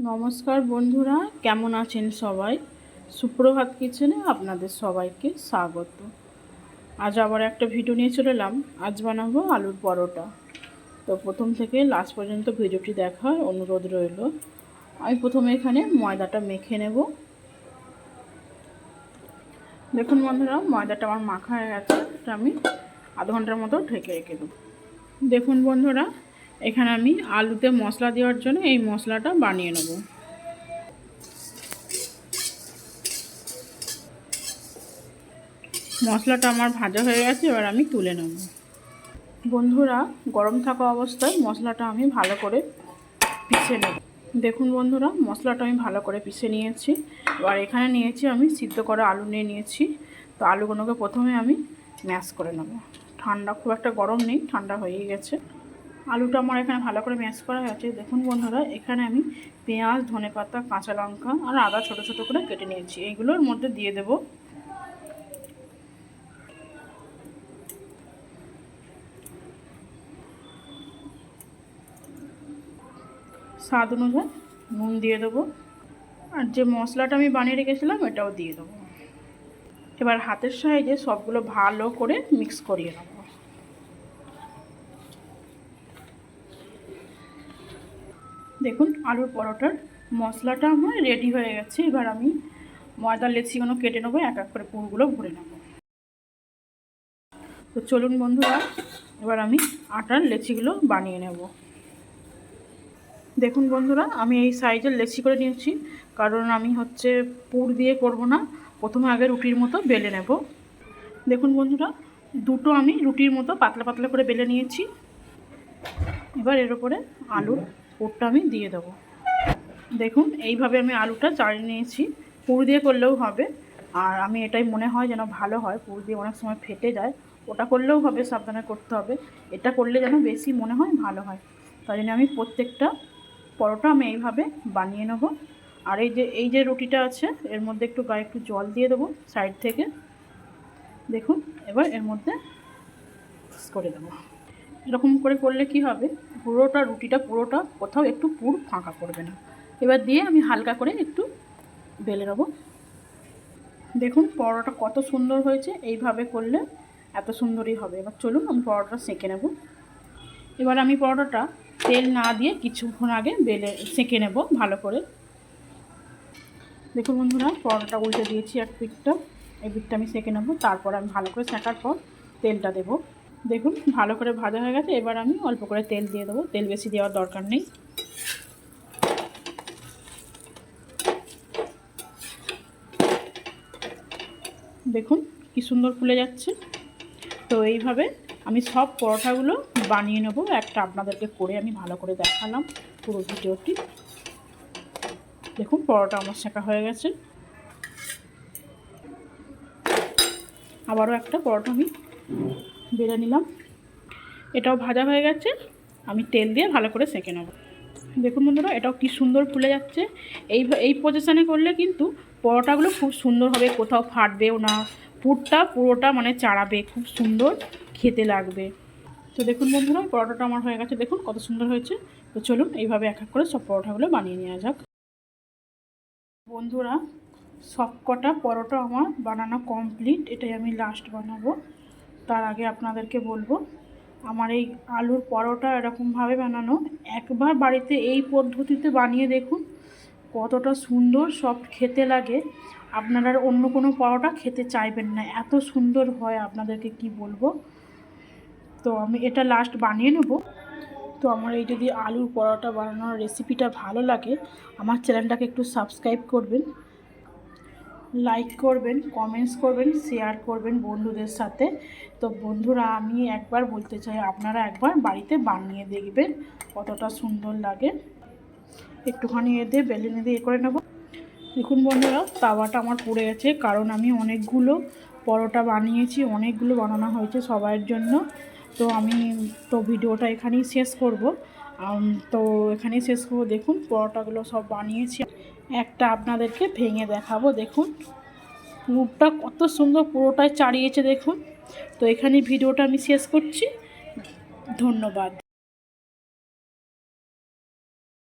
নমস্কার বন্ধুরা, কেমন আছেন সবাই? সুপ্রভাত কিচেনে আপনাদের সবাইকে স্বাগত। আজ আবার একটা ভিডিও নিয়ে চলে এলাম। আজ বানাবো আলুর পরোটা। তো প্রথম থেকে লাস্ট পর্যন্ত ভিডিওটি দেখার অনুরোধ রইল। আমি প্রথমে এখানে ময়দাটা মেখে নেব। দেখুন বন্ধুরা, ময়দাটা আমার মাখা হয়ে গেছে। এটা আমি আধা ঘন্টার মতো ঢেকে রেখে দেবো। দেখুন বন্ধুরা, এখানে আমি আলুতে মশলা দেওয়ার জন্য এই মশলাটা বানিয়ে নেব। মশলাটা আমার ভাজা হয়ে গেছে, এবার আমি তুলে নেব। বন্ধুরা, গরম থাকা অবস্থায় মশলাটা আমি ভালো করে পিষে নেব। দেখুন বন্ধুরা, মশলাটা আমি ভালো করে পিষে নিয়েছি। এবার এখানে নিয়েছি আমি সিদ্ধ করা আলু নিয়েছি। তো আলুগুলোকে প্রথমে আমি ম্যাশ করে নেব। ঠান্ডা, খুব একটা গরম নেই, ঠান্ডা হয়েই গেছে। আলুটা আমার এখানে ভালো করে ম্যাশ করা হয়েছে। দেখুন বন্ধুরা, এখানে আমি পেঁয়াজ, ধনেপাতা, কাঁচা লঙ্কা আর আদা ছোটো ছোটো করে কেটে নিয়েছি। এইগুলোর মধ্যে দিয়ে দেবো। স্বাদ অনুযায়ী নুন দিয়ে দেবো। আর যে মশলাটা আমি বানিয়ে রেখেছিলাম এটাও দিয়ে দেবো। এবার হাতের সাহায্যে সবগুলো ভালো করে মিক্স করিয়ে নেব। দেখুন, আলুর পরোটার মশলাটা আমার রেডি হয়ে গেছে। এবার আমি ময়দার লেচিগুলো কেটে নেবো, এক এক করে পুরগুলো ভরে নেব। তো চলুন বন্ধুরা, এবার আমি আটার লেচিগুলো বানিয়ে নেব। দেখুন বন্ধুরা, আমি এই সাইজের লেচি করে নিয়েছি, কারণ আমি পুর দিয়ে করব না। প্রথমে আগে রুটির মতো বেলে নেব। দেখুন বন্ধুরা, দুটো আমি রুটির মতো পাতলা পাতলা করে বেলে নিয়েছি। এবার এর উপরে আলুর পুরটা আমি দিয়ে দেবো। দেখুন, এইভাবে আমি আলুটা চাড়িয়ে নিয়েছি। পুর দিয়ে করলেও হবে, আর আমি এটাই মনে হয় যেন ভালো হয়। পুর দিয়ে অনেক সময় ফেটে যায়, ওটা করলেও হবে, সাবধানে করতে হবে। এটা করলে যেন বেশি মনে হয় ভালো হয়। তাই জন্য আমি প্রত্যেকটা পরোটা আমি এইভাবে বানিয়ে নেব। আর এই যে রুটিটা আছে, এর মধ্যে একটু গায়ে একটু জল দিয়ে দেবো সাইড থেকে। দেখুন, এবার এর মধ্যে করে দেবো। এরকম করে করলে কি হবে, রুটিটা পুরোটা কোথাও একটু পুর ফাঁকা পড়বে না। এবার দিয়ে আমি হালকা করে একটু বেলে নেবো। দেখুন পরোটা কত সুন্দর হয়েছে। এইভাবে করলে এত সুন্দরই হবে। এবার চলুন আমি পরোটাটা সেঁকে নেব। এবার আমি পরোটাটা তেল না দিয়ে কিছুক্ষণ আগে সেঁকে নেব ভালো করে। দেখুন বন্ধুরা, পরোটাটা উল্টে দিয়েছি এক পিঠটা, এই পিঠটা আমি সেঁকে নেব। তারপর আমি ভালো করে সেঁকার পর তেলটা দেবো। দেখুন ভালো করে ভাজা হয়ে গেছে। এবার আমি অল্প করে তেল দিয়ে দেবো, তেল বেশি দেওয়ার দরকার নেই। দেখুন কি সুন্দর ফুলে যাচ্ছে। তো এইভাবে আমি সব পরোটাগুলো বানিয়ে নেব। একটা আপনাদেরকে করে আমি ভালো করে দেখালাম পুরো ভিডিওটি। দেখুন পরোটা আমার সেঁকা হয়ে গেছে। আবারও একটা পরোটা আমি বেলে নিলাম, এটাও ভাজা হয়ে গেছে। আমি তেল দিয়ে ভালো করে সেঁকে নেব। দেখুন বন্ধুরা, এটাও কি সুন্দর ফুলে যাচ্ছে। এই পজিশানে করলে কিন্তু পরোটাগুলো খুব সুন্দর হবে, কোথাও ফাটবেও না। পুরোটা মানে চাড়াবে, খুব সুন্দর খেতে লাগবে। তো দেখুন বন্ধুরা, পরোটাটা আমার হয়ে গেছে। দেখুন কত সুন্দর হয়েছে। তো চলুন এইভাবে এক এক করে সব পরোটাগুলো বানিয়ে নেওয়া যাক। বন্ধুরা, সব কটা পরোটা আমার বানানো কমপ্লিট। এটাই আমি লাস্ট বানাবো। তার আগে আপনাদেরকে বলবো, আমার এই আলুর পরোটা এরকমভাবে বানানো, একবার বাড়িতে এই পদ্ধতিতে বানিয়ে দেখুন, কতটা সুন্দর সফট খেতে লাগে। আপনারা অন্য কোনো পরোটা খেতে চাইবেন না, এত সুন্দর হয়। আপনাদেরকে কি বলবো। তো আমি এটা লাস্ট বানিয়ে নেব। তো আমার এই যদি আলুর পরোটা বানানোর রেসিপিটা ভালো লাগে, আমার চ্যানেলটাকে একটু সাবস্ক্রাইব করবেন, লাইক করবেন, কমেন্টস করবেন, শেয়ার করবেন বন্ধুদের সাথে। তো বন্ধুরা, আমি একবার বলতে চাই, আপনারা একবার বাড়িতে বানিয়ে দেখবেন কতটা সুন্দর লাগে। একটুখানি বেলুনি দিয়ে করে নেব। দেখুন বন্ধুরা, তাওয়াটা আমার পুড়ে গেছে, কারণ আমি অনেকগুলো পরোটা বানিয়েছি, অনেকগুলো বানানো হয়েছে সবার জন্য। তো ভিডিওটা এখানেই শেষ করব। তো এখানেই শেষ করব। দেখুন পরোটাগুলো সব বানিয়েছি, একটা আপনাদেরকে ভেঙে দেখাবো। দেখুন পুরটা কত সুন্দর, পুরোটাই চাড়িয়েছে দেখুন। তো এখানে ভিডিওটা আমি শেষ করছি। ধন্যবাদ।